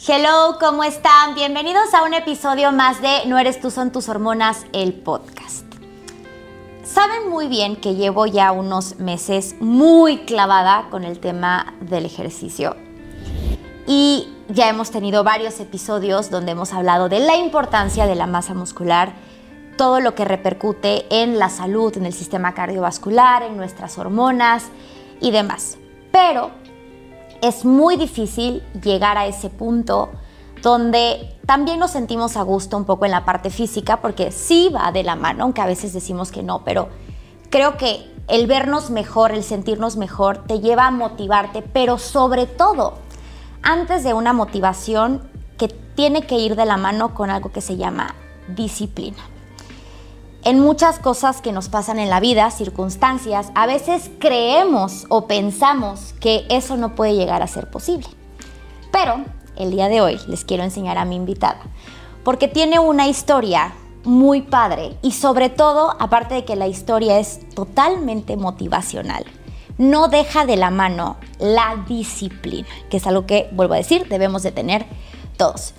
Hello, ¿cómo están? Bienvenidos a un episodio más de No eres tú, son tus hormonas, el podcast. Saben muy bien que llevo ya unos meses muy clavada con el tema del ejercicio. Y ya hemos tenido varios episodios donde hemos hablado de la importancia de la masa muscular, todo lo que repercute en la salud, en el sistema cardiovascular, en nuestras hormonas y demás. Pero es muy difícil llegar a ese punto donde también nos sentimos a gusto un poco en la parte física, porque sí va de la mano, aunque a veces decimos que no, pero creo que el vernos mejor, el sentirnos mejor, te lleva a motivarte, pero sobre todo, antes de una motivación que tiene que ir de la mano con algo que se llama disciplina. En muchas cosas que nos pasan en la vida, circunstancias, a veces creemos o pensamos que eso no puede llegar a ser posible. Pero el día de hoy les quiero enseñar a mi invitada, porque tiene una historia muy padre y sobre todo, aparte de que la historia es totalmente motivacional, no deja de la mano la disciplina, que es algo que, vuelvo a decir, debemos de tener todos.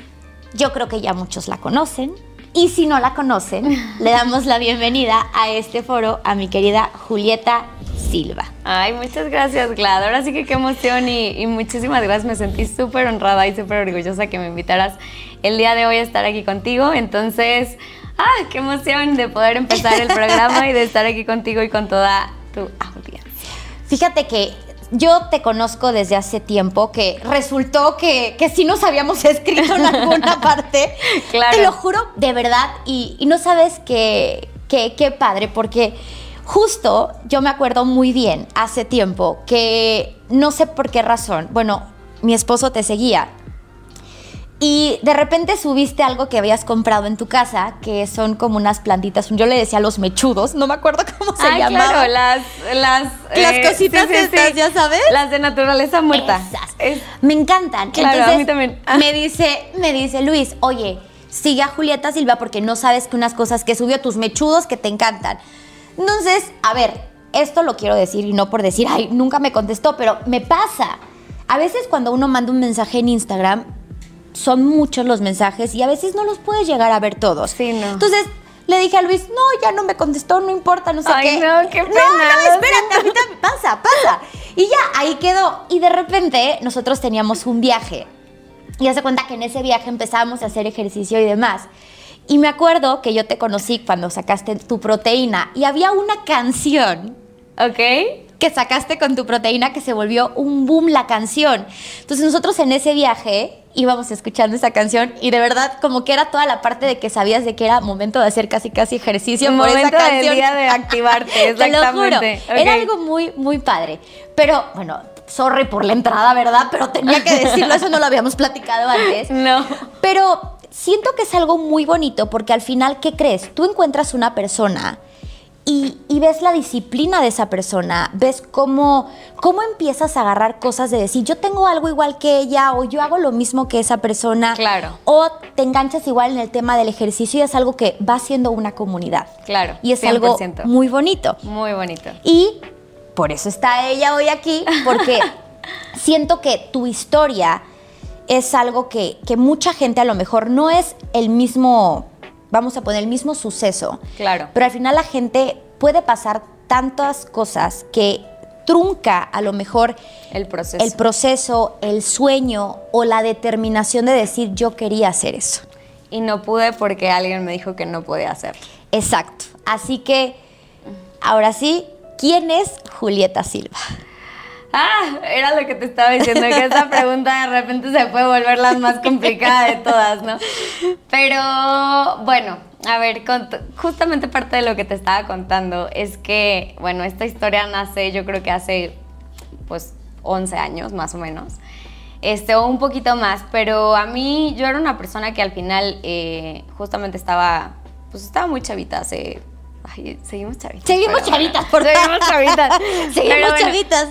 Yo creo que ya muchos la conocen. Y si no la conocen, le damos la bienvenida a este foro a mi querida Julieta Silva. Ay, muchas gracias, Glad. Ahora sí que qué emoción y muchísimas gracias. Me sentí súper honrada y súper orgullosa que me invitaras el día de hoy a estar aquí contigo. Entonces, qué emoción de poder empezar el programa y de estar aquí contigo y con toda tu audiencia. Fíjate que yo te conozco desde hace tiempo, que resultó que sí nos habíamos escrito en alguna parte. Claro. Te lo juro, de verdad, y no sabes qué padre, porque justo yo me acuerdo muy bien hace tiempo que no sé por qué razón, bueno, mi esposo te seguía y de repente subiste algo que habías comprado en tu casa, que son como unas plantitas, yo le decía los mechudos, no me acuerdo cómo se llamaban. Claro, las cositas estas, ya sabes. Las de naturaleza muerta. Me encantan. Claro, entonces, a mí también. Me dice Luis, oye, sigue a Julieta Silva porque no sabes que unas cosas que subió tus mechudos que te encantan. Entonces, a ver, esto lo quiero decir y no por decir, ay, nunca me contestó, pero me pasa. A veces cuando uno manda un mensaje en Instagram, son muchos los mensajes y a veces no los puedes llegar a ver todos. Sí, no. Entonces le dije a Luis, no, ya no me contestó, no importa, no sé qué. Ay, no, qué pena. No, espérate, ahorita pasa. Y ya, ahí quedó. Y de repente nosotros teníamos un viaje. Y hace cuenta que en ese viaje empezábamos a hacer ejercicio y demás. Y me acuerdo que yo te conocí cuando sacaste tu proteína y había una canción. Ok. Que sacaste con tu proteína que se volvió un boom la canción. Entonces nosotros en ese viaje íbamos escuchando esa canción y de verdad como que era toda la parte de que sabías de que era momento de hacer casi ejercicio por esa canción. Momento del día de activarte, exactamente. Te lo juro, okay. Era algo muy, muy padre. Pero bueno, sorry por la entrada, ¿verdad? Pero tenía que decirlo, eso no lo habíamos platicado antes. No. Pero siento que es algo muy bonito porque al final, ¿qué crees? Tú encuentras una persona y ves la disciplina de esa persona, ves cómo empiezas a agarrar cosas de decir, yo tengo algo igual que ella, o yo hago lo mismo que esa persona. Claro. O te enganchas igual en el tema del ejercicio y es algo que va siendo una comunidad. Claro, y es 100%. algo muy bonito. Muy bonito. Y por eso está ella hoy aquí, porque siento que tu historia es algo que mucha gente a lo mejor no es el mismo, vamos a poner el mismo suceso. Claro. Pero al final la gente puede pasar tantas cosas que trunca a lo mejor el proceso, el sueño o la determinación de decir yo quería hacer eso. Y no pude porque alguien me dijo que no podía hacerlo. Exacto. Así que, ahora sí, ¿quién es Julieta Silva? Era lo que te estaba diciendo, que esa pregunta de repente se puede volver la más complicada de todas, ¿no? Pero, bueno, a ver, justamente parte de lo que te estaba contando es que, bueno, esta historia nace, yo creo que hace, pues, 11 años, más o menos, o un poquito más, pero a mí, yo era una persona que al final, justamente estaba muy chavita hace... Ay, seguimos chavitas. Seguimos chavitas, por favor. Seguimos chavitas. Seguimos chavitas.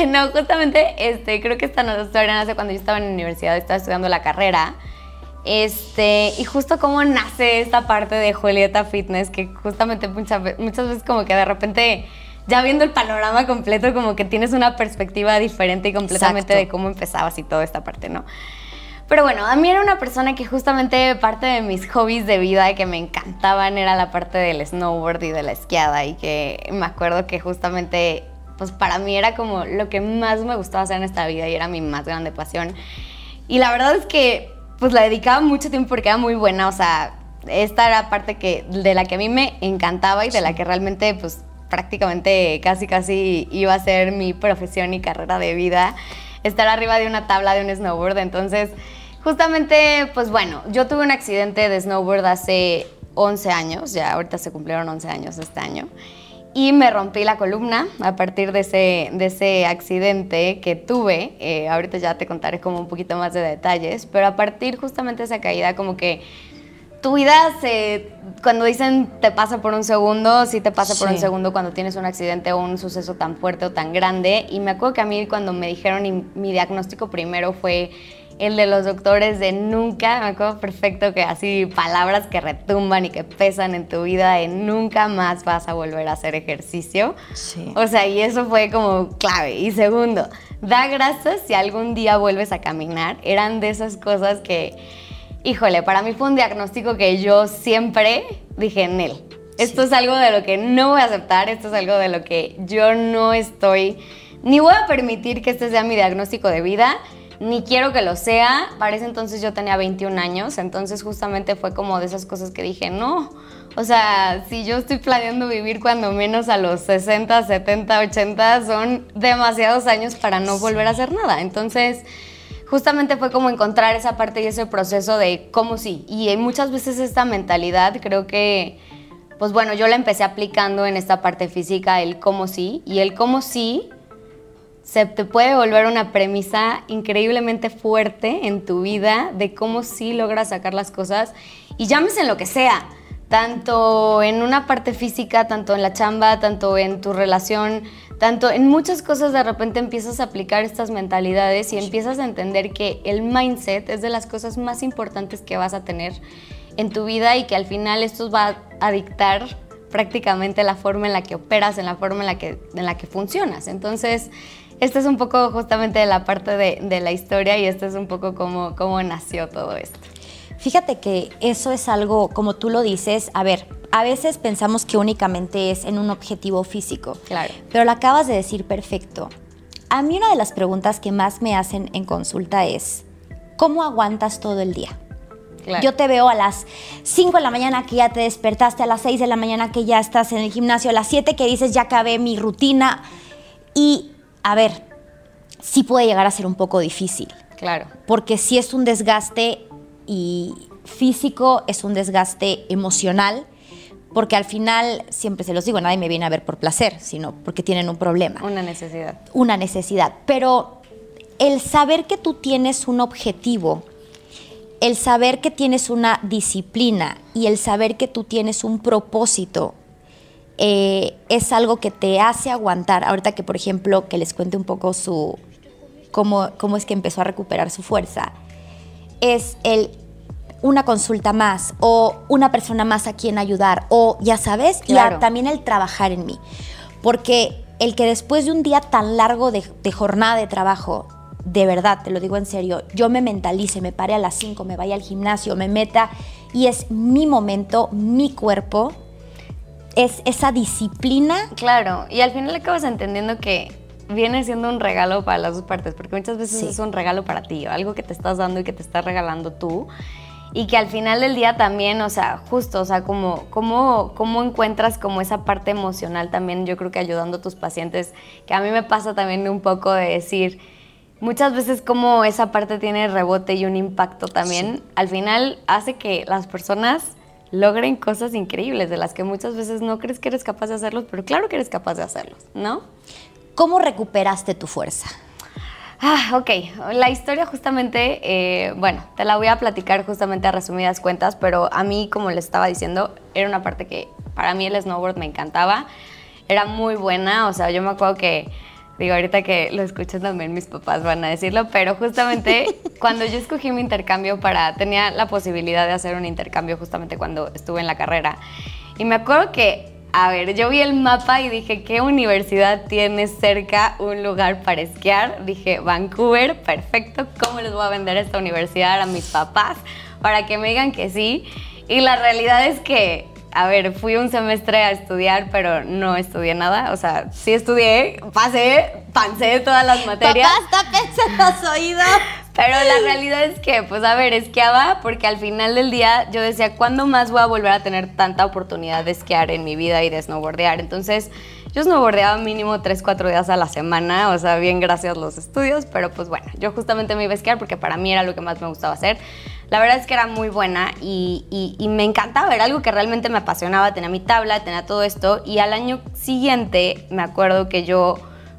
No, justamente, creo que esta historia nace cuando yo estaba en la universidad, estaba estudiando la carrera. Y justo cómo nace esta parte de Julieta Fitness, que justamente muchas veces como que de repente, ya viendo el panorama completo, como que tienes una perspectiva diferente y completamente de cómo empezabas y toda esta parte, ¿no? Pero bueno, a mí era una persona que justamente parte de mis hobbies de vida que me encantaban era la parte del snowboard y de la esquiada, y que me acuerdo que justamente pues para mí era como lo que más me gustaba hacer en esta vida y era mi más grande pasión. Y la verdad es que pues la dedicaba mucho tiempo porque era muy buena, o sea, esta era parte de la que a mí me encantaba y de la que realmente pues prácticamente casi iba a ser mi profesión y carrera de vida, estar arriba de una tabla de un snowboard. Entonces, justamente, pues bueno, yo tuve un accidente de snowboard hace 11 años, ya ahorita se cumplieron 11 años este año, y me rompí la columna a partir de ese accidente que tuve. Ahorita ya te contaré como un poquito más de detalles, pero a partir justamente de esa caída, como que tu vida cuando dicen te pasa por un segundo, sí te pasa por un segundo cuando tienes un accidente o un suceso tan fuerte o tan grande. Y me acuerdo que a mí cuando me dijeron, y mi diagnóstico primero fue el de los doctores de nunca, me acuerdo perfecto que así palabras que retumban y que pesan en tu vida, de nunca más vas a volver a hacer ejercicio. Sí. O sea, y eso fue como clave. Y segundo, da gracias si algún día vuelves a caminar. Eran de esas cosas que, híjole, para mí fue un diagnóstico que yo siempre dije, Nel, esto es algo de lo que no voy a aceptar, esto es algo de lo que yo no estoy, ni voy a permitir que este sea mi diagnóstico de vida, ni quiero que lo sea. Para ese entonces yo tenía 21 años, entonces justamente fue como de esas cosas que dije, no, o sea, si yo estoy planeando vivir cuando menos a los 60, 70, 80, son demasiados años para no volver a hacer nada. Entonces, justamente fue como encontrar esa parte y ese proceso de cómo sí. Y muchas veces esta mentalidad creo que, pues bueno, yo la empecé aplicando en esta parte física, el cómo sí, y el cómo sí se te puede volver una premisa increíblemente fuerte en tu vida de cómo sí logras sacar las cosas, y llámese en lo que sea, tanto en una parte física, tanto en la chamba, tanto en tu relación, tanto en muchas cosas. De repente empiezas a aplicar estas mentalidades y empiezas a entender que el mindset es de las cosas más importantes que vas a tener en tu vida, y que al final esto va a dictar prácticamente la forma en la que operas, en la forma en la que funcionas. Entonces, esta es un poco justamente de la parte de la historia, y este es un poco cómo nació todo esto. Fíjate que eso es algo, como tú lo dices, a ver, a veces pensamos que únicamente es en un objetivo físico. Claro. Pero lo acabas de decir perfecto. A mí una de las preguntas que más me hacen en consulta es, ¿cómo aguantas todo el día? Claro. Yo te veo a las 5 de la mañana que ya te despertaste, a las 6 de la mañana que ya estás en el gimnasio, a las 7 que dices ya acabé mi rutina. Y, a ver, sí puede llegar a ser un poco difícil. Claro. Porque sí es un desgaste y físico, es un desgaste emocional, porque al final, siempre se los digo, nadie me viene a ver por placer, sino porque tienen un problema. Una necesidad. Una necesidad. Pero el saber que tú tienes un objetivo, el saber que tienes una disciplina y el saber que tú tienes un propósito, es algo que te hace aguantar. Ahorita que, por ejemplo, que les cuente un poco cómo es que empezó a recuperar su fuerza, es una consulta más o una persona más a quien ayudar, o ya sabes, claro. Y también el trabajar en mí. Porque el que después de un día tan largo de jornada de trabajo, de verdad, te lo digo en serio, yo me mentalice, me pare a las 5, me vaya al gimnasio, me meta, y es mi momento, mi cuerpo, es esa disciplina. Claro, y al final acabas entendiendo que viene siendo un regalo para las dos partes, porque muchas veces es un regalo para ti, algo que te estás dando y que te estás regalando tú, y que al final del día también, o sea, justo, o sea, cómo encuentras como esa parte emocional también, yo creo que ayudando a tus pacientes, que a mí me pasa también un poco de decir, muchas veces como esa parte tiene rebote y un impacto también, al final hace que las personas logren cosas increíbles, de las que muchas veces no crees que eres capaz de hacerlos, pero claro que eres capaz de hacerlos, ¿no? ¿Cómo recuperaste tu fuerza? Ok, la historia justamente, bueno, te la voy a platicar justamente a resumidas cuentas, pero a mí, como les estaba diciendo, era una parte que para mí el snowboard me encantaba, era muy buena, o sea, yo me acuerdo que, digo, ahorita que lo escuchan también mis papás van a decirlo, pero justamente cuando yo escogí mi intercambio tenía la posibilidad de hacer un intercambio justamente cuando estuve en la carrera, y me acuerdo que a ver, yo vi el mapa y dije, ¿qué universidad tiene cerca un lugar para esquiar? Dije, Vancouver, perfecto, ¿cómo les voy a vender esta universidad a mis papás para que me digan que sí? Y la realidad es que, a ver, fui un semestre a estudiar, pero no estudié nada. O sea, sí estudié, pancé todas las materias. Papá, tápense los oídos. Pero la realidad es que, pues a ver, esquiaba porque al final del día yo decía, ¿cuándo más voy a volver a tener tanta oportunidad de esquiar en mi vida y de snowboardear? Entonces, yo snowboardeaba mínimo 3-4 días a la semana, o sea, bien gracias a los estudios, pero pues bueno, yo justamente me iba a esquiar porque para mí era lo que más me gustaba hacer. La verdad es que era muy buena y me encantaba, era algo que realmente me apasionaba, tenía mi tabla, tenía todo esto, y al año siguiente me acuerdo que yo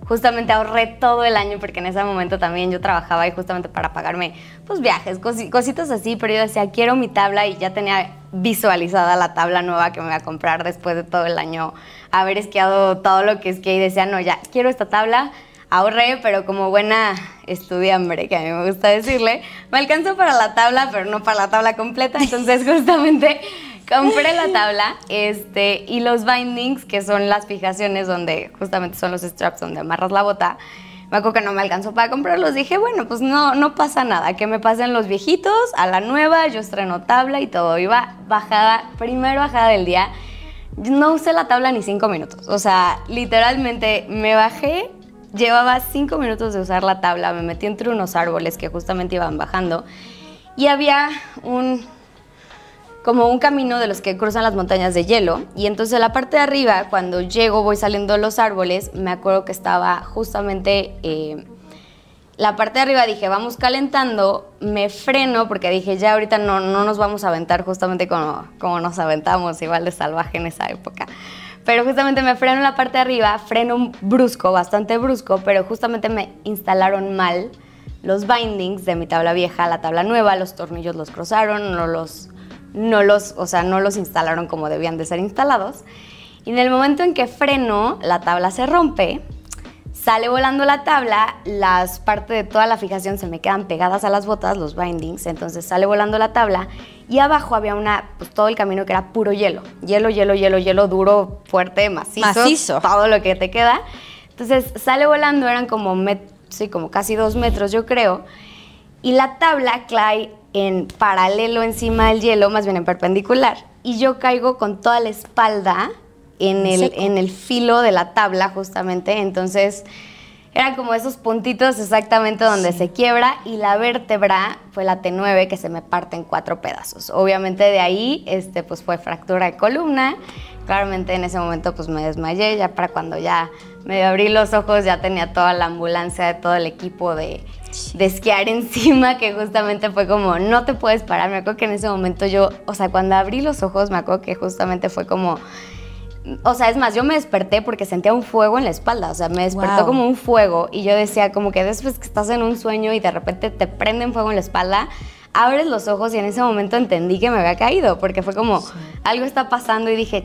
justamente ahorré todo el año porque en ese momento también yo trabajaba y justamente para pagarme pues viajes, cositas así, pero yo decía, quiero mi tabla y ya tenía visualizada la tabla nueva que me iba a comprar después de todo el año haber esquiado todo lo que esquié y decía, no, ya, quiero esta tabla, ahorré, pero como buena estudiambre, que a mí me gusta decirle, me alcanzó para la tabla, pero no para la tabla completa, entonces justamente compré la tabla y los bindings, que son las fijaciones donde justamente son los straps donde amarras la bota. Me acuerdo que no me alcanzó para comprarlos. Dije, bueno, pues no pasa nada. Que me pasen los viejitos a la nueva. Yo estreno tabla y todo. Iba primera bajada del día. No usé la tabla ni 5 minutos. O sea, literalmente me bajé. Llevaba 5 minutos de usar la tabla. Me metí entre unos árboles que justamente iban bajando. Y había como un camino de los que cruzan las montañas de hielo, y entonces en la parte de arriba, cuando llego, voy saliendo de los árboles, me acuerdo que estaba justamente la parte de arriba, dije, vamos calentando, me freno, porque dije, ya ahorita no nos vamos a aventar justamente como nos aventamos, igual de salvaje en esa época. Pero justamente me freno en la parte de arriba, freno brusco, bastante brusco, pero justamente me instalaron mal los bindings de mi tabla vieja a la tabla nueva, los tornillos los cruzaron, no los instalaron como debían de ser instalados. Y en el momento en que freno, la tabla se rompe, sale volando la tabla, las partes de toda la fijación se me quedan pegadas a las botas, los bindings, entonces sale volando la tabla y abajo había pues todo el camino que era puro hielo. Hielo duro, fuerte, macizo. Todo lo que te queda. Entonces sale volando, eran como casi 2 metros yo creo, y la tabla cae en paralelo encima del hielo, más bien en perpendicular, y yo caigo con toda la espalda en el filo de la tabla justamente, entonces eran como esos puntitos exactamente donde se quiebra, y la vértebra fue la T9 que se me parte en 4 pedazos. Obviamente de ahí pues fue fractura de columna. Claramente en ese momento pues me desmayé, ya para cuando ya me abrí los ojos ya tenía toda la ambulancia de todo el equipo de esquiar encima, que justamente fue como, no te puedes parar. Me acuerdo que en ese momento cuando abrí los ojos, me acuerdo que justamente fue como, es más, yo me desperté porque sentía un fuego en la espalda, me despertó como un fuego, y yo decía como que después que estás en un sueño y de repente te prenden fuego en la espalda, abres los ojos y en ese momento entendí que me había caído, porque fue como, algo está pasando, y dije,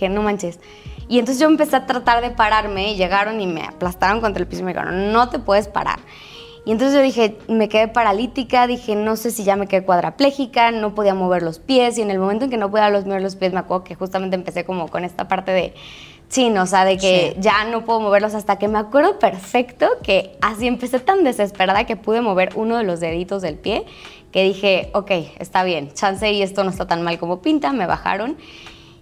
no manches. Y entonces yo empecé a tratar de pararme y llegaron y me aplastaron contra el piso y me dijeron, no te puedes parar. Y entonces yo dije, me quedé paralítica, dije, no sé si ya me quedé cuadraplégica, no podía mover los pies, y en el momento en que no podía mover los pies, me acuerdo que justamente empecé como con esta parte de de que ya no puedo moverlos, hasta que me acuerdo perfecto que así empecé tan desesperada que pude mover uno de los deditos del pie, que dije, ok, está bien, chance y esto no está tan mal como pinta, me bajaron.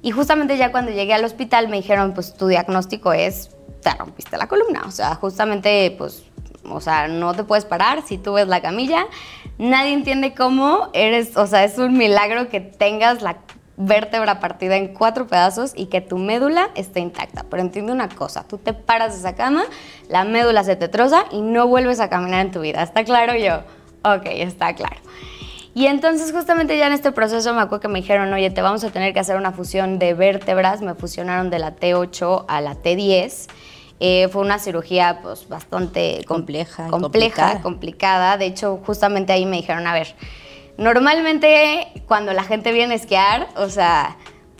Y justamente ya cuando llegué al hospital me dijeron, pues tu diagnóstico es, te rompiste la columna, justamente pues, no te puedes parar, si tú ves la camilla, nadie entiende cómo es un milagro que tengas la vértebra partida en 4 pedazos y que tu médula esté intacta. Pero entiende una cosa, tú te paras de esa cama, la médula se te troza y no vuelves a caminar en tu vida. ¿Está claro? Yo, ok, está claro. Y entonces justamente ya en este proceso me acuerdo que me dijeron, oye, te vamos a tener que hacer una fusión de vértebras. Me fusionaron de la T8 a la T10. Fue una cirugía pues bastante complicada. De hecho, justamente ahí me dijeron, a ver, normalmente cuando la gente viene a esquiar,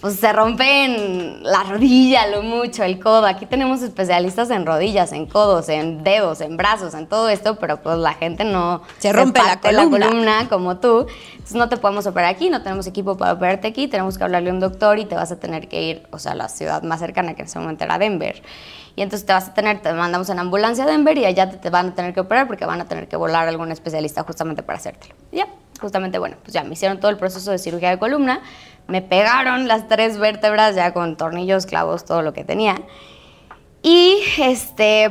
pues se rompen la rodilla, lo mucho, el codo. Aquí tenemos especialistas en rodillas, en codos, en dedos, en brazos, en todo esto, pero pues la gente no se rompe la columna como tú. Entonces no te podemos operar aquí, no tenemos equipo para operarte aquí, tenemos que hablarle a un doctor y te vas a tener que ir, o sea, a la ciudad más cercana, que en ese momento era Denver. Y entonces te mandamos en ambulancia a Denver y allá te van a tener que operar porque van a tener que volar a algún especialista justamente para hacértelo. Y ya, justamente, bueno, pues ya me hicieron todo el proceso de cirugía de columna. Me pegaron las 3 vértebras ya con tornillos, clavos, todo lo que tenía. Y,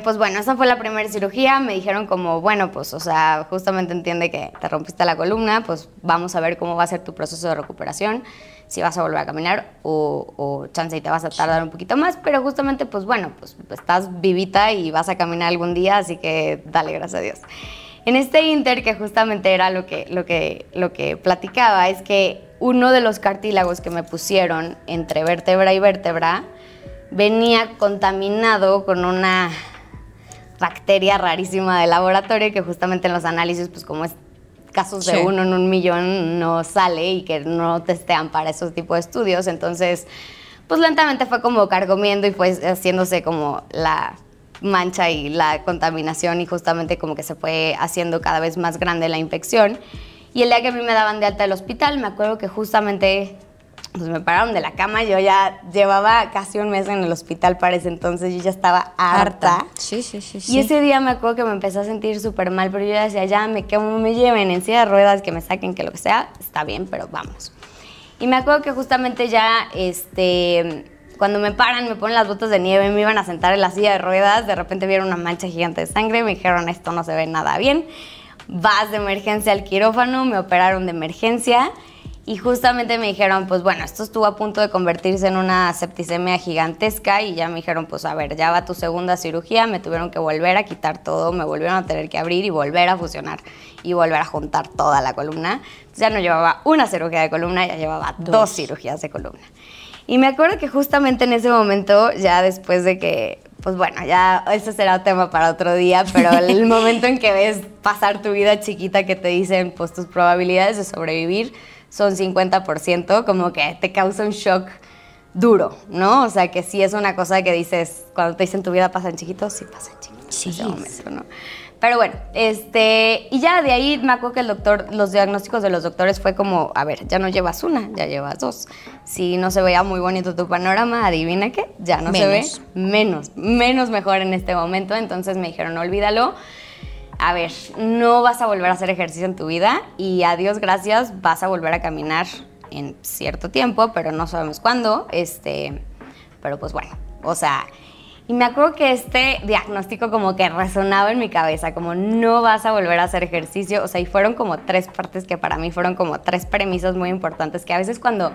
pues bueno, esa fue la primera cirugía. Me dijeron como, bueno, pues, o sea, justamente entiende que te rompiste la columna, pues vamos a ver cómo va a ser tu proceso de recuperación, si vas a volver a caminar o chance y te vas a tardar un poquito más, pero justamente, pues bueno, pues estás vivita y vas a caminar algún día, así que dale, gracias a Dios. En este inter, que justamente era lo que platicaba, es que uno de los cartílagos que me pusieron entre vértebra y vértebra venía contaminado con una bacteria rarísima de laboratorio que justamente en los análisis, pues como es casos de 1 en 1.000.000, no sale y que no testean para esos tipos de estudios. Entonces, pues lentamente fue como carcomiendo y fue haciéndose como la mancha y la contaminación y justamente como que se fue haciendo cada vez más grande la infección. Y el día que a mí me daban de alta del hospital, me acuerdo que justamente pues me pararon de la cama. Yo ya llevaba casi un mes en el hospital para ese entonces, yo ya estaba harta. Sí. Y ese día me acuerdo que me empecé a sentir súper mal, pero yo ya decía, ya, que me lleven en silla de ruedas, que me saquen, que lo que sea, está bien, pero vamos. Y me acuerdo que justamente ya, cuando me paran, me ponen las botas de nieve, me iban a sentar en la silla de ruedas, de repente vieron una mancha gigante de sangre, me dijeron, esto no se ve nada bien, vas de emergencia al quirófano, me operaron de emergencia. Y justamente me dijeron, pues bueno, esto estuvo a punto de convertirse en una septicemia gigantesca y ya me dijeron, pues a ver, ya va tu segunda cirugía, me tuvieron que volver a quitar todo, me volvieron a tener que abrir y volver a fusionar y volver a juntar toda la columna. Entonces ya no llevaba una cirugía de columna, ya llevaba 2 cirugías de columna. Y me acuerdo que justamente en ese momento, ya después de que, pues bueno, ya ese será un tema para otro día, pero el momento en que ves pasar tu vida chiquita que te dicen, pues tus probabilidades de sobrevivir son 50%, como que te causa un shock duro, ¿no? O sea, que sí es una cosa que dices, cuando te dicen tu vida pasa en chiquito, sí pasa en chiquito. Sí. En ese momento, ¿no? Pero bueno, y ya de ahí me acuerdo que los diagnósticos de los doctores fue como, a ver, ya no llevas una, ya llevas 2. Si no se veía muy bonito tu panorama, adivina qué, ya no se ve menos mejor en este momento. Entonces me dijeron, olvídalo. A ver, no vas a volver a hacer ejercicio en tu vida y a Dios gracias vas a volver a caminar en cierto tiempo, pero no sabemos cuándo, pero pues bueno, o sea, y me acuerdo que este diagnóstico como que resonaba en mi cabeza, como no vas a volver a hacer ejercicio, o sea, y fueron como 3 partes que para mí fueron como 3 premisas muy importantes, que a veces cuando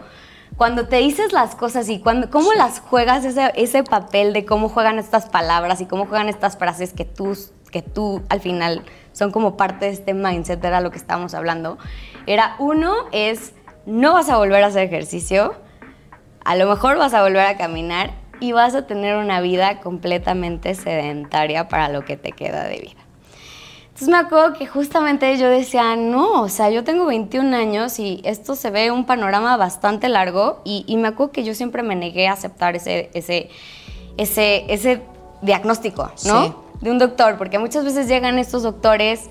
te dices las cosas y cómo las juegas, ese papel de cómo juegan estas palabras y cómo juegan estas frases que tú al final son como parte de este mindset, era lo que estábamos hablando, no vas a volver a hacer ejercicio, a lo mejor vas a volver a caminar y vas a tener una vida completamente sedentaria para lo que te queda de vida. Entonces me acuerdo que justamente yo decía, no, o sea, yo tengo 21 años y esto se ve un panorama bastante largo y me acuerdo que yo siempre me negué a aceptar ese diagnóstico, ¿no? Sí. De un doctor, porque muchas veces llegan estos doctores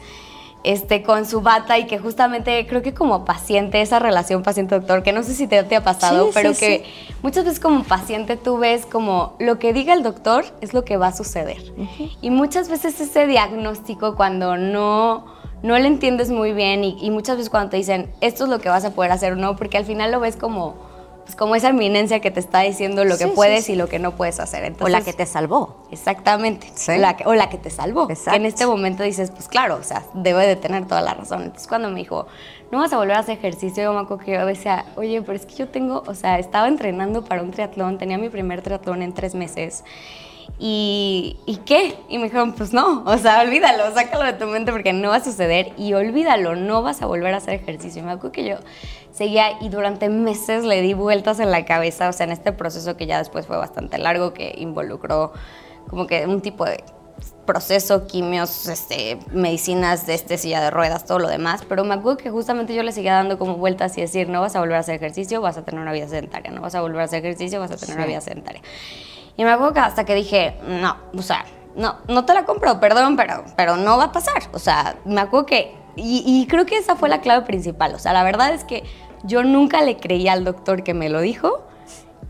con su bata y que justamente creo que como paciente, esa relación paciente-doctor, que no sé si te ha pasado, pero que muchas veces como paciente tú ves como lo que diga el doctor es lo que va a suceder. Y muchas veces ese diagnóstico cuando no lo entiendes muy bien y muchas veces cuando te dicen esto es lo que vas a poder hacer o no, porque al final lo ves como esa eminencia que te está diciendo lo que puedes y lo que no puedes hacer. Entonces, o la que te salvó. Exactamente. ¿Sí? O la que te salvó. Exacto. Que en este momento dices, pues claro, o sea, debe de tener toda la razón. Entonces cuando me dijo, no vas a volver a hacer ejercicio, yo me acuerdo que yo decía, oye, pero es que yo estaba entrenando para un triatlón, tenía mi primer triatlón en 3 meses. ¿Y qué? Y me dijeron, pues no, o sea, olvídalo, sácalo de tu mente porque no va a suceder y olvídalo, no vas a volver a hacer ejercicio. Y me acuerdo que yo seguía y durante meses le di vueltas en la cabeza, o sea, en este proceso que ya después fue bastante largo, que involucró como que un tipo de proceso, quimios, medicinas de silla de ruedas, todo lo demás, pero me acuerdo que justamente yo le seguía dando como vueltas y decir, no vas a volver a hacer ejercicio, vas a tener una vida sedentaria, no vas a volver a hacer ejercicio, vas a tener una vida sedentaria. Y me acuerdo que hasta que dije, no, o sea, no te la compro, perdón, pero no va a pasar. O sea, me acuerdo que, y creo que esa fue la clave principal. O sea, la verdad es que yo nunca le creí al doctor que me lo dijo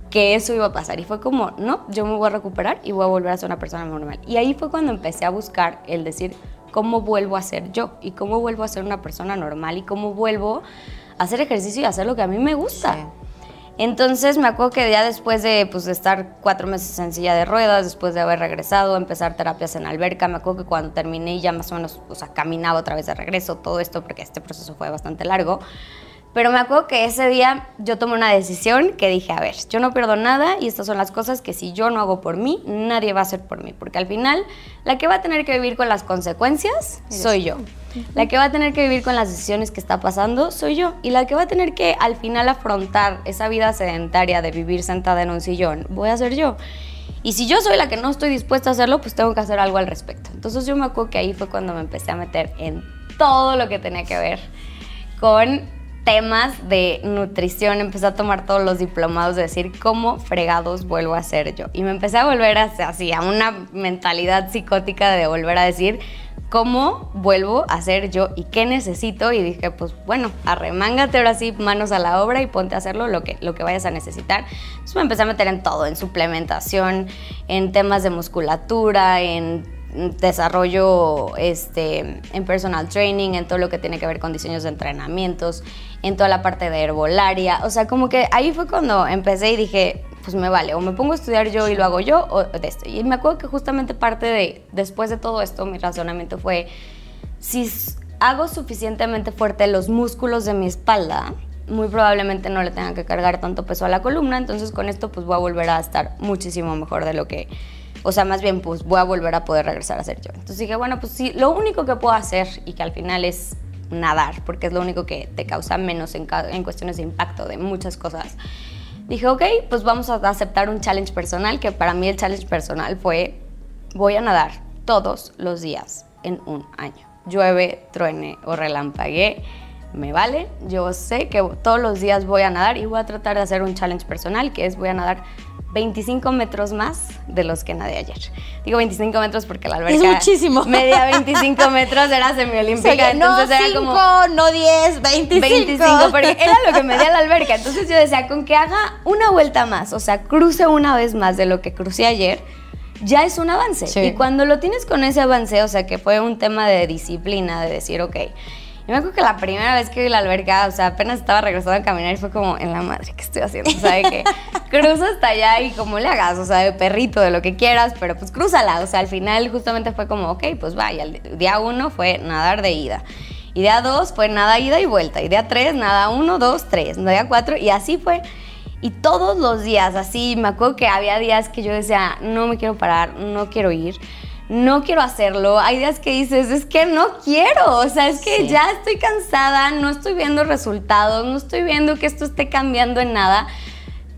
que eso iba a pasar. Y fue como, no, yo me voy a recuperar y voy a volver a ser una persona normal. Y ahí fue cuando empecé a buscar el decir, ¿cómo vuelvo a ser yo? Y cómo vuelvo a ser una persona normal y cómo vuelvo a hacer ejercicio y a hacer lo que a mí me gusta. Sí. Entonces me acuerdo que ya después de estar 4 meses en silla de ruedas, después de haber regresado, empezar terapias en alberca, me acuerdo que cuando terminé ya más o menos, caminaba otra vez de regreso, todo esto, porque este proceso fue bastante largo. Pero me acuerdo que ese día yo tomé una decisión que dije, a ver, yo no pierdo nada y estas son las cosas que si yo no hago por mí, nadie va a hacer por mí. Porque al final, la que va a tener que vivir con las consecuencias soy yo. La que va a tener que vivir con las decisiones que está pasando soy yo. Y la que va a tener que al final afrontar esa vida sedentaria de vivir sentada en un sillón, voy a ser yo. Y si yo soy la que no estoy dispuesta a hacerlo, pues tengo que hacer algo al respecto. Entonces yo me acuerdo que ahí fue cuando me empecé a meter en todo lo que tenía que ver con temas de nutrición, empecé a tomar todos los diplomados de decir cómo fregados vuelvo a ser yo. Y me empecé a volver así, a una mentalidad psicótica de volver a decir cómo vuelvo a ser yo y qué necesito. Y dije, pues bueno, arremángate ahora sí, manos a la obra y ponte a hacerlo lo que vayas a necesitar. Entonces me empecé a meter en todo, en suplementación, en temas de musculatura, en desarrollo en personal training, en todo lo que tiene que ver con diseños de entrenamientos, en toda la parte de herbolaria. O sea, como que ahí fue cuando empecé y dije, pues me vale, o me pongo a estudiar yo y lo hago yo, o de esto. Y me acuerdo que justamente después de todo esto, mi razonamiento fue, si hago suficientemente fuerte los músculos de mi espalda, muy probablemente no le tenga que cargar tanto peso a la columna, entonces con esto pues voy a volver a estar muchísimo mejor de lo que... O sea, más bien, pues voy a volver a poder regresar a ser yo. Entonces dije, bueno, pues sí, lo único que puedo hacer y que al final es nadar, porque es lo único que te causa menos en cuestiones de impacto de muchas cosas. Dije, ok, pues vamos a aceptar un challenge personal, que para mí el challenge personal fue, voy a nadar todos los días en un año. Llueve, truene o relampaguee, me vale. Yo sé que todos los días voy a nadar y voy a tratar de hacer un challenge personal, que es voy a nadar 25 metros más de los que nadé ayer. Digo 25 metros porque la alberca... Es muchísimo. Media 25 metros, era semiolímpica. O sea, entonces no era 5, como, no 10, 25. 25, porque era lo que medía la alberca. Entonces yo decía, con que haga una vuelta más, o sea, cruce una vez más de lo que crucé ayer, ya es un avance. Sí. Y cuando lo tienes con ese avance, o sea, que fue un tema de disciplina, de decir, ok... Yo me acuerdo que la primera vez que vi la alberca, o sea, apenas estaba regresando a caminar y fue como, en la madre, ¿qué estoy haciendo? O sea, de que cruza hasta allá y como le hagas, o sea, de perrito, de lo que quieras, pero pues crúzala. O sea, al final justamente fue como, ok, pues vaya, el día 1 fue nadar de ida. Y día 2 fue nada ida y vuelta. Y día 3, nada 1, 2, 3. Día 4, y así fue. Y todos los días, así, me acuerdo que había días que yo decía, no me quiero parar, no quiero ir. No quiero hacerlo. Hay días que dices, es que no quiero, o sea, es que sí, ya estoy cansada, no estoy viendo resultados, no estoy viendo que esto esté cambiando en nada.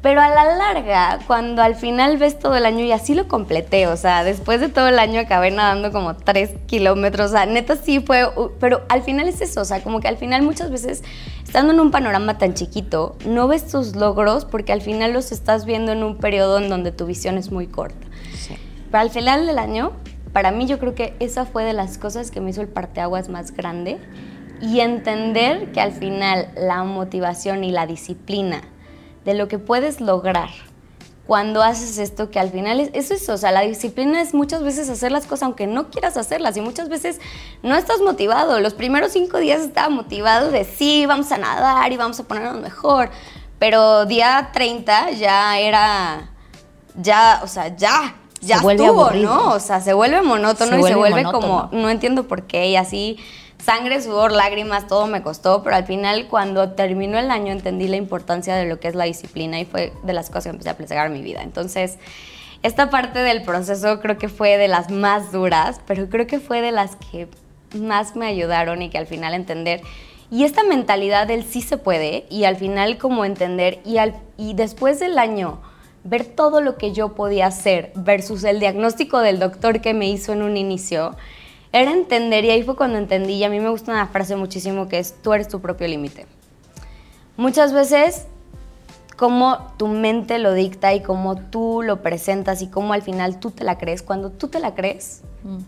Pero a la larga, cuando al final ves todo el año, y así lo completé, o sea, después de todo el año acabé nadando como 3 kilómetros, o sea, neta sí fue, pero al final es eso, o sea, como que al final muchas veces, estando en un panorama tan chiquito, no ves tus logros porque al final los estás viendo en un periodo en donde tu visión es muy corta. Sí. Pero al final del año, para mí yo creo que esa fue de las cosas que me hizo el parteaguas más grande, y entender que al final la motivación y la disciplina de lo que puedes lograr cuando haces esto, que al final es eso, o sea, la disciplina es muchas veces hacer las cosas aunque no quieras hacerlas, y muchas veces no estás motivado. Los primeros 5 días estaba motivado de sí, vamos a nadar y vamos a ponernos mejor, pero día 30 ya era, ya, o sea, ya estuvo, aburrido, ¿no? O sea, se vuelve monótono, se vuelve como, no entiendo por qué, y así, sangre, sudor, lágrimas, todo me costó, pero al final, cuando terminó el año, entendí la importancia de lo que es la disciplina, y fue de las cosas que empecé a plegar en mi vida. Entonces, esta parte del proceso creo que fue de las más duras, pero creo que fue de las que más me ayudaron, y que al final entender, y esta mentalidad del sí se puede, y al final como entender, y después del año ver todo lo que yo podía hacer versus el diagnóstico del doctor que me hizo en un inicio, era entender, y ahí fue cuando entendí, y a mí me gusta una frase muchísimo que es: tú eres tu propio límite. Muchas veces, cómo tu mente lo dicta y cómo tú lo presentas y cómo al final tú te la crees, cuando tú te la crees,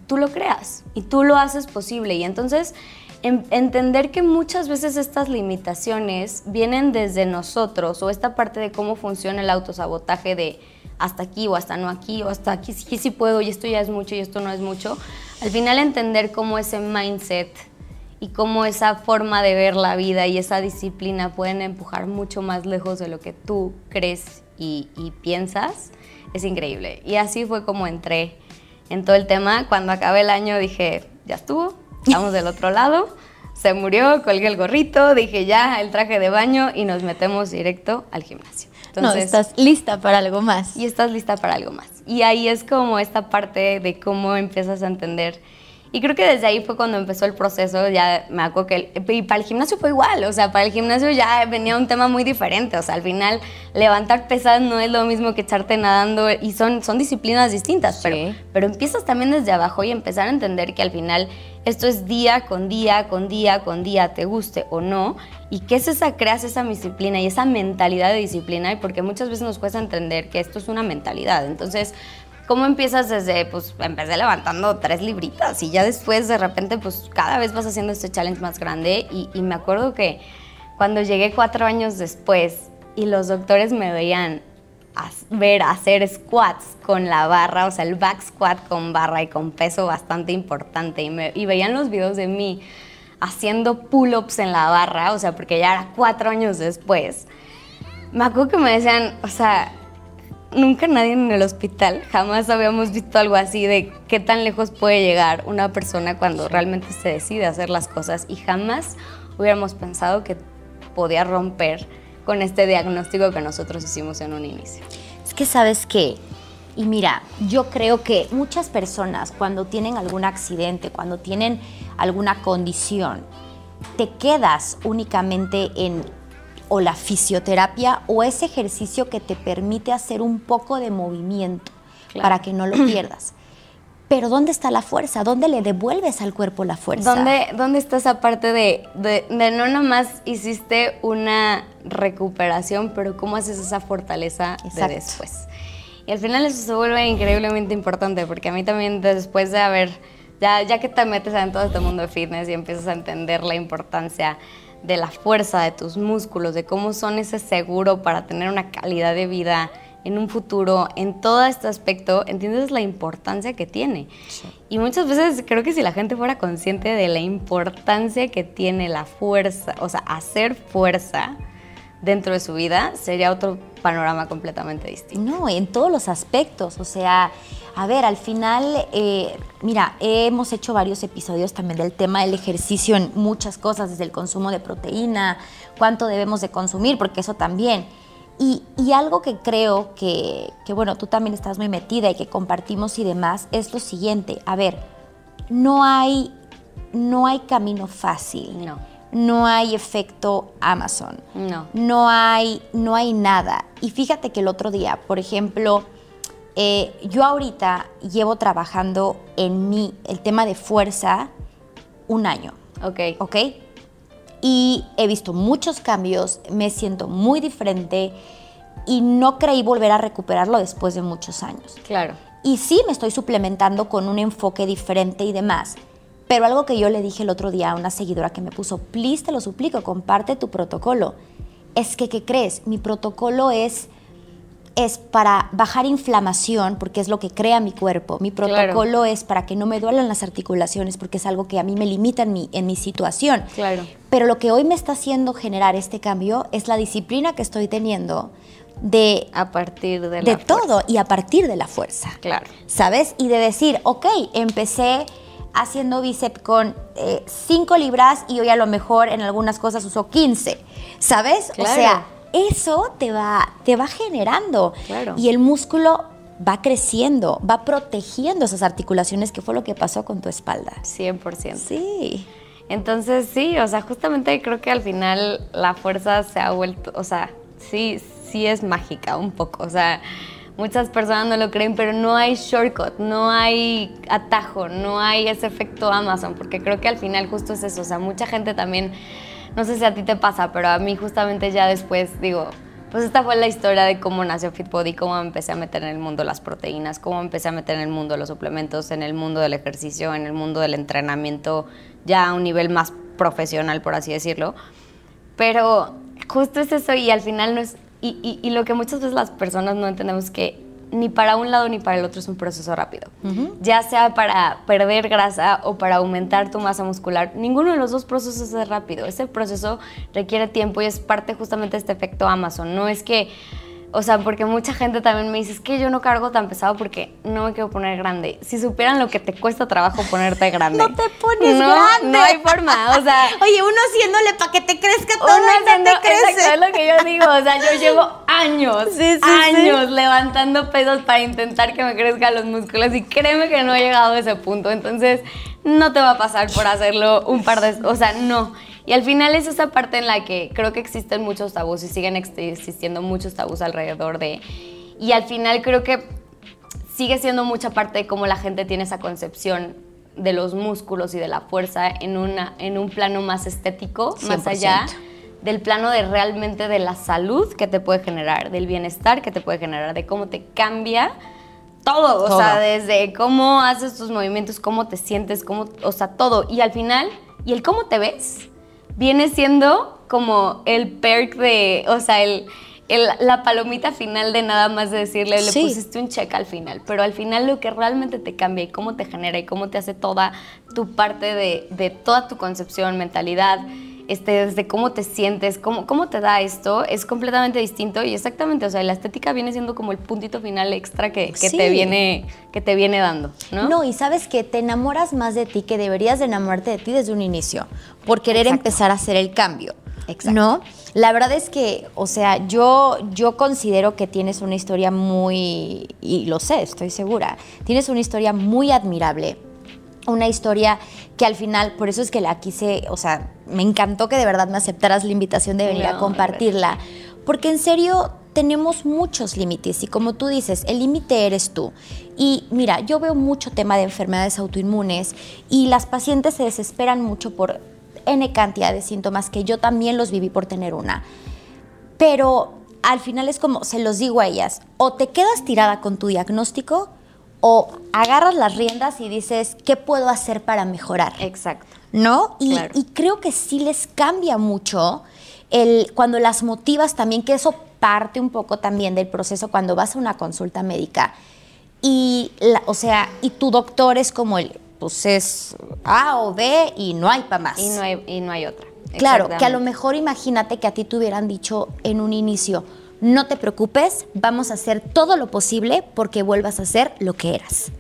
tú lo creas y tú lo haces posible. Y entonces entender que muchas veces estas limitaciones vienen desde nosotros, o esta parte de cómo funciona el autosabotaje de hasta aquí o hasta no aquí, o hasta aquí sí, sí puedo y esto ya es mucho y esto no es mucho. Al final entender cómo ese mindset y cómo esa forma de ver la vida y esa disciplina pueden empujar mucho más lejos de lo que tú crees y piensas, es increíble. Y así fue como entré en todo el tema. Cuando acabé el año dije, ya estuvo, estamos del otro lado, se murió, colgué el gorrito, dije ya, el traje de baño y nos metemos directo al gimnasio. Entonces, no, estás lista para algo más. Y estás lista para algo más. Y ahí es como esta parte de cómo empiezas a entender. Y creo que desde ahí fue cuando empezó el proceso. Ya me acuerdo que y para el gimnasio fue igual, o sea, para el gimnasio ya venía un tema muy diferente, o sea, al final levantar pesas no es lo mismo que echarte nadando y son disciplinas distintas, sí. pero empiezas también desde abajo y empezar a entender que al final esto es día con día, con día, con día, te guste o no, y que es creas esa disciplina y esa mentalidad de disciplina, y porque muchas veces nos cuesta entender que esto es una mentalidad. Entonces, ¿cómo empiezas desde, pues, empecé levantando 3 libritas y ya después de repente, pues, cada vez vas haciendo este challenge más grande? Y me acuerdo que cuando llegué 4 años después y los doctores me veían hacer squats con la barra, o sea, el back squat con barra y con peso bastante importante, y veían los videos de mí haciendo pull-ups en la barra, o sea, porque ya era 4 años después, me acuerdo que me decían, o sea, nunca nadie en el hospital, jamás habíamos visto algo así de qué tan lejos puede llegar una persona cuando realmente se decide hacer las cosas, y jamás hubiéramos pensado que podía romper con este diagnóstico que nosotros hicimos en un inicio. Es que ¿sabes qué? Y mira, yo creo que muchas personas cuando tienen algún accidente, cuando tienen alguna condición, te quedas únicamente en o la fisioterapia o ese ejercicio que te permite hacer un poco de movimiento, claro, para que no lo pierdas. Pero ¿dónde está la fuerza? ¿Dónde le devuelves al cuerpo la fuerza? ¿Dónde está esa parte de no nomás hiciste una recuperación, pero cómo haces esa fortaleza de después? Y al final eso se vuelve increíblemente importante, porque a mí también después de haber, ya que te metes en todo este mundo de fitness y empiezas a entender la importancia de la fuerza de tus músculos, de cómo son ese seguro para tener una calidad de vida en un futuro, en todo este aspecto, entiendes la importancia que tiene. Sí. Y muchas veces creo que si la gente fuera consciente de la importancia que tiene la fuerza, o sea, hacer fuerza dentro de su vida, sería otro panorama completamente distinto. No, en todos los aspectos, o sea, a ver, al final, mira, hemos hecho varios episodios también del tema del ejercicio en muchas cosas, desde el consumo de proteína, cuánto debemos de consumir, porque eso también. Y algo que creo que, bueno, tú también estás muy metida y que compartimos y demás, es lo siguiente. A ver, no hay camino fácil. No. No hay efecto Amazon. No. No hay nada. Y fíjate que el otro día, por ejemplo, yo ahorita llevo trabajando en el tema de fuerza 1 año. Ok. Y he visto muchos cambios, me siento muy diferente y no creí volver a recuperarlo después de muchos años. Claro. Y sí me estoy suplementando con un enfoque diferente y demás, pero algo que yo le dije el otro día a una seguidora que me puso, please, te lo suplico, comparte tu protocolo. Es que, ¿qué crees? Mi protocolo es para bajar inflamación, porque es lo que crea mi cuerpo. Mi protocolo, claro, es para que no me duelan las articulaciones, porque es algo que a mí me limita en mi situación. Claro. Pero lo que hoy me está haciendo generar este cambio es la disciplina que estoy teniendo a partir de todo y a partir de la fuerza. Claro. ¿Sabes? Y de decir, ok, empecé haciendo bíceps con 5 libras y hoy a lo mejor en algunas cosas uso 15. ¿Sabes? Claro. O sea, eso te va generando. Claro. Y el músculo va creciendo, va protegiendo esas articulaciones, que fue lo que pasó con tu espalda. 100%. Sí. Entonces, sí, o sea, justamente creo que al final la fuerza se ha vuelto, o sea, sí, sí es mágica un poco. O sea, muchas personas no lo creen, pero no hay shortcut, no hay atajo, no hay ese efecto Amazon, porque creo que al final justo es eso. O sea, mucha gente también, no sé si a ti te pasa, pero a mí justamente ya después digo, pues esta fue la historia de cómo nació FitBody, cómo me empecé a meter en el mundo de las proteínas, cómo me empecé a meter en el mundo de los suplementos, en el mundo del ejercicio, en el mundo del entrenamiento, ya a un nivel más profesional, por así decirlo. Pero justo es eso, y al final no es... Y lo que muchas veces las personas no entendemos es que ni para un lado ni para el otro es un proceso rápido. Ya sea para perder grasa o para aumentar tu masa muscular, ninguno de los dos procesos es rápido. Ese proceso requiere tiempo y es parte justamente de este efecto Amazon. No es que, o sea, porque mucha gente también me dice, es que yo no cargo tan pesado porque no me quiero poner grande. Si supieran lo que te cuesta trabajo ponerte grande. No te pones grande. No hay forma, o sea... Oye, uno haciéndole para que te crezca todo, no te crece. Exacto, es lo que yo digo, o sea, yo llevo años levantando pesos para intentar que me crezcan los músculos y créeme que no he llegado a ese punto, entonces no te va a pasar por hacerlo un par de... O sea, no. Y al final es esa parte en la que creo que existen muchos tabús y siguen existiendo muchos tabús alrededor de... Y al final creo que sigue siendo mucha parte de cómo la gente tiene esa concepción de los músculos y de la fuerza en un plano más estético, 100%. Más allá del plano de realmente de la salud que te puede generar, del bienestar que te puede generar, de cómo te cambia todo. O sea, desde cómo haces tus movimientos, cómo te sientes, o sea, todo. Y al final, y el cómo te ves, viene siendo como el perk de, o sea, la palomita final de nada más de decirle, le pusiste un check al final, pero al final lo que realmente te cambia y cómo te genera y cómo te hace toda tu parte de toda tu concepción, mentalidad, desde cómo te sientes, cómo te da esto, es completamente distinto y exactamente, o sea, la estética viene siendo como el puntito final extra que te viene dando, ¿no? No, y sabes que te enamoras más de ti, que deberías de enamorarte de ti desde un inicio, por querer empezar a hacer el cambio. Exacto. ¿No? La verdad es que, o sea, yo considero que tienes una historia muy, y lo sé, estoy segura, tienes una historia muy admirable, una historia que al final, por eso es que la quise, o sea, me encantó que de verdad me aceptaras la invitación de venir a compartirla, porque en serio tenemos muchos límites y como tú dices, el límite eres tú. Y mira, yo veo mucho tema de enfermedades autoinmunes y las pacientes se desesperan mucho por N cantidad de síntomas que yo también los viví por tener una. Pero al final es como, se los digo a ellas, o te quedas tirada con tu diagnóstico o agarras las riendas y dices, ¿qué puedo hacer para mejorar? Exacto. ¿No? Y creo que sí les cambia mucho cuando las motivas también, que eso parte un poco también del proceso cuando vas a una consulta médica. Y, o sea, y tu doctor es como pues es A o B y no hay para más. Y no hay otra. Claro, que a lo mejor imagínate que a ti te hubieran dicho en un inicio, no te preocupes, vamos a hacer todo lo posible porque vuelvas a ser lo que eras.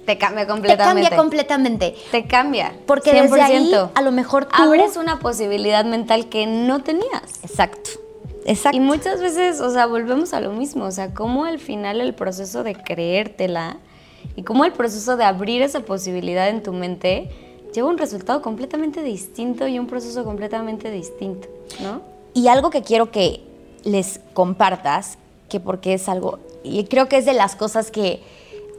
Te cambia completamente. Te cambia completamente. Te cambia. Porque 100%. Desde ahí, a lo mejor tú... abres una posibilidad mental que no tenías. Exacto. Exacto. Y muchas veces, o sea, volvemos a lo mismo. O sea, cómo al final el proceso de creértela y cómo el proceso de abrir esa posibilidad en tu mente lleva un resultado completamente distinto y un proceso completamente distinto, ¿no? Y algo que quiero que les compartas, que porque es algo, y creo que es de las cosas que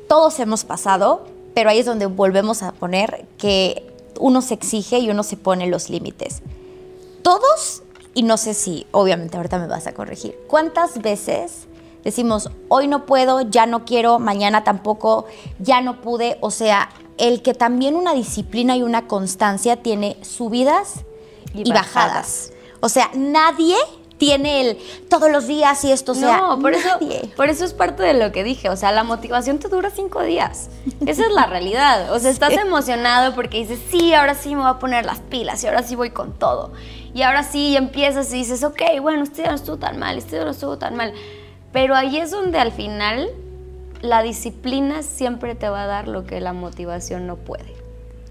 todos hemos pasado, pero ahí es donde volvemos a poner que uno se exige y uno se pone los límites. Todos, y no sé si, obviamente ahorita me vas a corregir, ¿cuántas veces decimos, hoy no puedo, ya no quiero, mañana tampoco, ya no pude? O sea, el que también una disciplina y una constancia tiene subidas y bajadas. O sea, nadie tiene todos los días y esto, o sea, no, por eso es parte de lo que dije, o sea, la motivación te dura 5 días, esa es la realidad, o sea, estás emocionado porque dices, sí, ahora sí me voy a poner las pilas y ahora sí voy con todo, y ahora sí empiezas y dices, ok, bueno, este día no estuvo tan mal, este día no estuvo tan mal, pero ahí es donde al final la disciplina siempre te va a dar lo que la motivación no puede.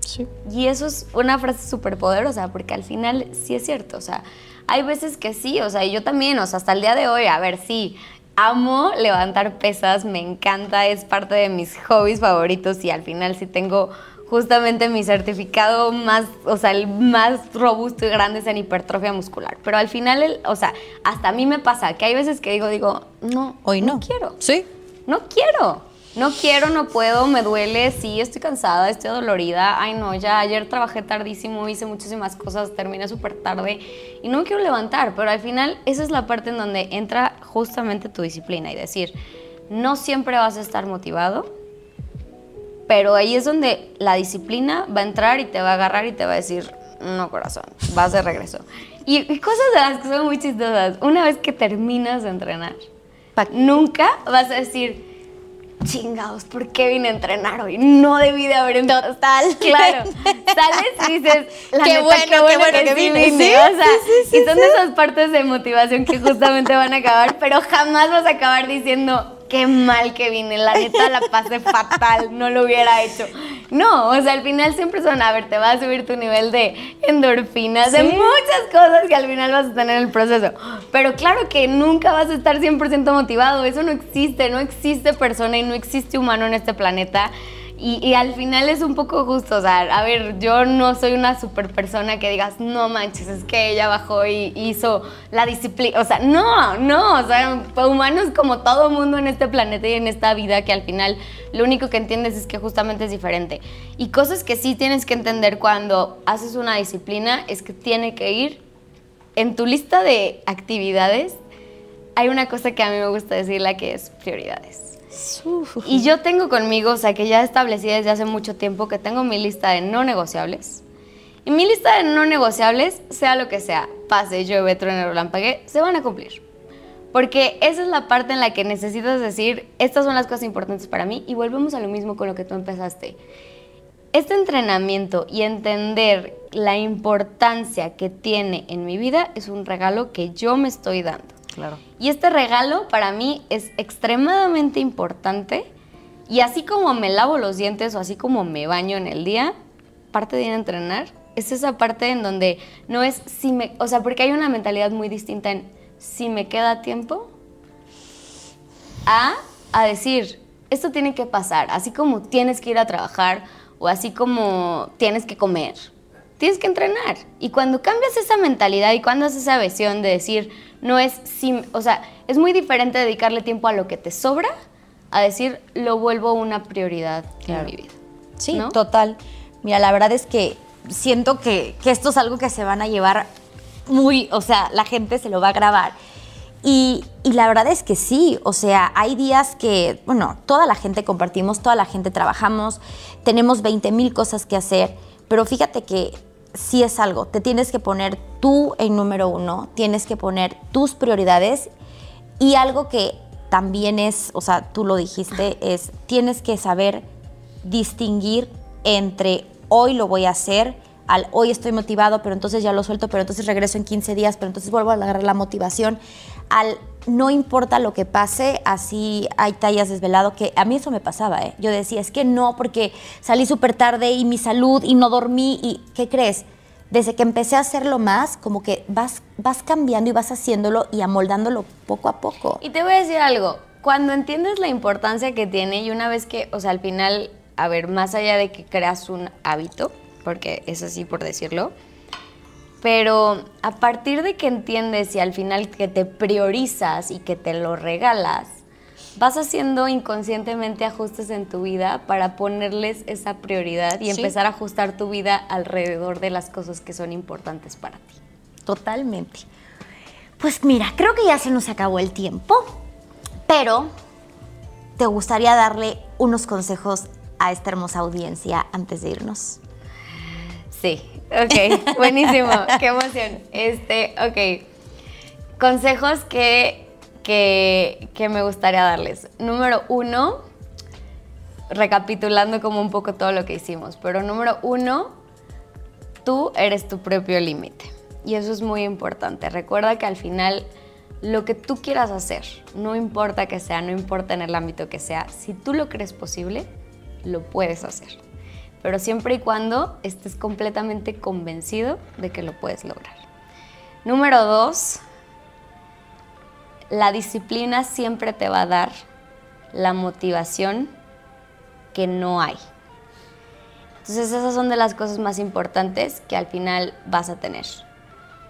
Sí. Y eso es una frase súper poderosa, porque al final sí es cierto, o sea, hay veces que sí, o sea, yo también, o sea, hasta el día de hoy, a ver, sí, amo levantar pesas, me encanta, es parte de mis hobbies favoritos y al final sí tengo justamente mi certificado más, o sea, el más robusto y grande es en hipertrofia muscular. Pero al final, o sea, hasta a mí me pasa que hay veces que digo, no, hoy no quiero. Sí. No quiero. No quiero, no puedo, me duele, sí, estoy cansada, estoy dolorida. Ay, no, ya ayer trabajé tardísimo, hice muchísimas cosas, terminé súper tarde y no me quiero levantar. Pero al final, esa es la parte en donde entra justamente tu disciplina y decir, no siempre vas a estar motivado, pero ahí es donde la disciplina va a entrar y te va a agarrar y te va a decir, no, corazón, vas de regreso. Y cosas de las que son muy chistosas. Una vez que terminas de entrenar, nunca vas a decir, chingados, ¿por qué vine a entrenar hoy? No debí de haber entrado. Total. Claro. Sales y dices, qué bueno que sí vine. ¿Sí? O sea, y son de esas partes de motivación que justamente van a acabar, pero jamás vas a acabar diciendo, qué mal que vine, la neta la pasé fatal, no lo hubiera hecho. No, o sea, al final siempre son, a ver, te va a subir tu nivel de endorfinas, de muchas cosas que al final vas a tener en el proceso. Pero claro que nunca vas a estar 100% motivado, eso no existe persona y no existe humano en este planeta. Y al final es un poco justo, o sea, a ver, yo no soy una super persona que digas, no manches, es que ella bajó y hizo la disciplina, o sea, no, o sea, humanos como todo mundo en este planeta y en esta vida que al final lo único que entiendes es que justamente es diferente. Y cosas que sí tienes que entender cuando haces una disciplina es que tiene que ir en tu lista de actividades, hay una cosa que a mí me gusta decirla que es prioridades. Y yo tengo conmigo, o sea, que ya establecí desde hace mucho tiempo que tengo mi lista de no negociables. Y mi lista de no negociables, sea lo que sea, pase, llueve, truene, relámpague, se van a cumplir. Porque esa es la parte en la que necesitas decir, estas son las cosas importantes para mí, y volvemos a lo mismo con lo que tú empezaste. Este entrenamiento y entender la importancia que tiene en mi vida es un regalo que yo me estoy dando. Claro. Y este regalo para mí es extremadamente importante y así como me lavo los dientes o así como me baño en el día, parte de ir a entrenar es esa parte en donde no es si me, o sea, porque hay una mentalidad muy distinta en si me queda tiempo a decir, esto tiene que pasar, así como tienes que ir a trabajar o así como tienes que comer. Tienes que entrenar. Y cuando cambias esa mentalidad y cuando haces esa visión de decir, no es, o sea, es muy diferente dedicarle tiempo a lo que te sobra a decir, lo vuelvo una prioridad en mi vida. Sí, ¿no? Total. Mira, la verdad es que siento que esto es algo que se van a llevar muy, o sea, la gente se lo va a grabar. Y la verdad es que sí, o sea, hay días que, bueno, toda la gente compartimos, toda la gente trabajamos, tenemos 20,000 cosas que hacer, pero fíjate que sí es algo, te tienes que poner tú en número uno, tienes que poner tus prioridades y algo que también es, o sea, tú lo dijiste, es tienes que saber distinguir entre hoy lo voy a hacer, al hoy estoy motivado, pero entonces ya lo suelto, pero entonces regreso en 15 días, pero entonces vuelvo a agarrar la motivación, al no importa lo que pase, así hay tallas desvelado, que a mí eso me pasaba, ¿eh? Yo decía, es que no, porque salí súper tarde y mi salud y no dormí y ¿qué crees? Desde que empecé a hacerlo más, como que vas cambiando y vas haciéndolo y amoldándolo poco a poco. Y te voy a decir algo, cuando entiendes la importancia que tiene y una vez que, o sea, al final, a ver, más allá de que creas un hábito, porque es así por decirlo, pero a partir de que entiendes y al final que te priorizas y que te lo regalas, vas haciendo inconscientemente ajustes en tu vida para ponerles esa prioridad y empezar a ajustar tu vida alrededor de las cosas que son importantes para ti. Totalmente. Pues mira, creo que ya se nos acabó el tiempo, pero ¿te gustaría darle unos consejos a esta hermosa audiencia antes de irnos? Sí, ok, buenísimo, qué emoción. Ok, consejos que me gustaría darles. Número 1, recapitulando como un poco todo lo que hicimos, pero número 1, tú eres tu propio límite. Y eso es muy importante. Recuerda que al final lo que tú quieras hacer, no importa que sea, no importa en el ámbito que sea, si tú lo crees posible, lo puedes hacer. Pero siempre y cuando estés completamente convencido de que lo puedes lograr. Número 2, la disciplina siempre te va a dar la motivación que no hay. Entonces esas son de las cosas más importantes que al final vas a tener.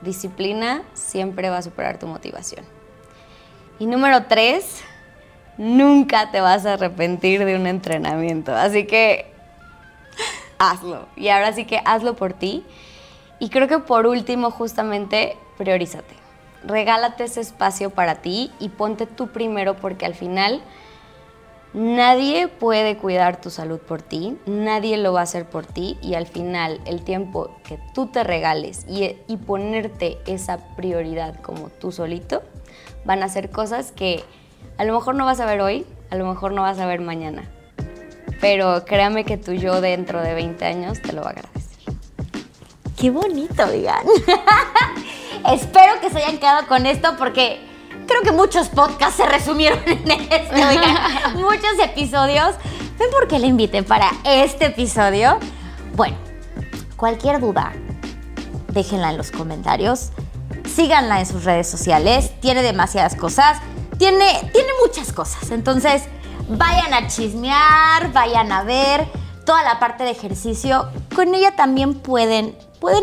Disciplina siempre va a superar tu motivación. Y número 3, nunca te vas a arrepentir de un entrenamiento. Así que hazlo. Y ahora sí que hazlo por ti. Y creo que por último, justamente, priorízate. Regálate ese espacio para ti y ponte tú primero, porque al final nadie puede cuidar tu salud por ti, nadie lo va a hacer por ti, y al final el tiempo que tú te regales y ponerte esa prioridad como tú solito, van a ser cosas que a lo mejor no vas a ver hoy, a lo mejor no vas a ver mañana, pero créame que tu yo dentro de 20 años te lo va a agradecer. ¡Qué bonito, digan! Espero que se hayan quedado con esto porque creo que muchos podcasts se resumieron en esto, oigan. Muchos episodios. ¿Ven por qué la invité para este episodio? Bueno, cualquier duda, déjenla en los comentarios. Síganla en sus redes sociales. Tiene demasiadas cosas. Tiene muchas cosas. Entonces, vayan a chismear, vayan a ver toda la parte de ejercicio. Con ella también pueden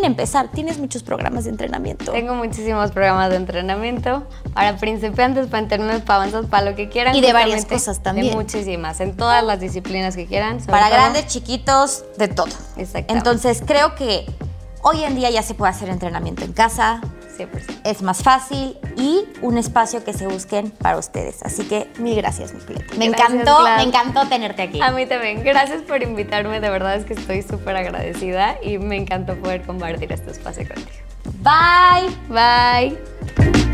empezar. Tienes muchos programas de entrenamiento. Tengo muchísimos programas de entrenamiento para principiantes, para internos, para avanzados, para lo que quieran. Y de varias cosas también. De muchísimas, en todas las disciplinas que quieran. Para grandes, chiquitos, de todo. Exactamente. Entonces, creo que hoy en día ya se puede hacer entrenamiento en casa. 100%. Es más fácil y un espacio que se busquen para ustedes. Así que mil gracias, mi Pileta. Me encantó tenerte aquí. A mí también. Gracias por invitarme. De verdad es que estoy súper agradecida y me encantó poder compartir este espacio contigo. Bye. Bye.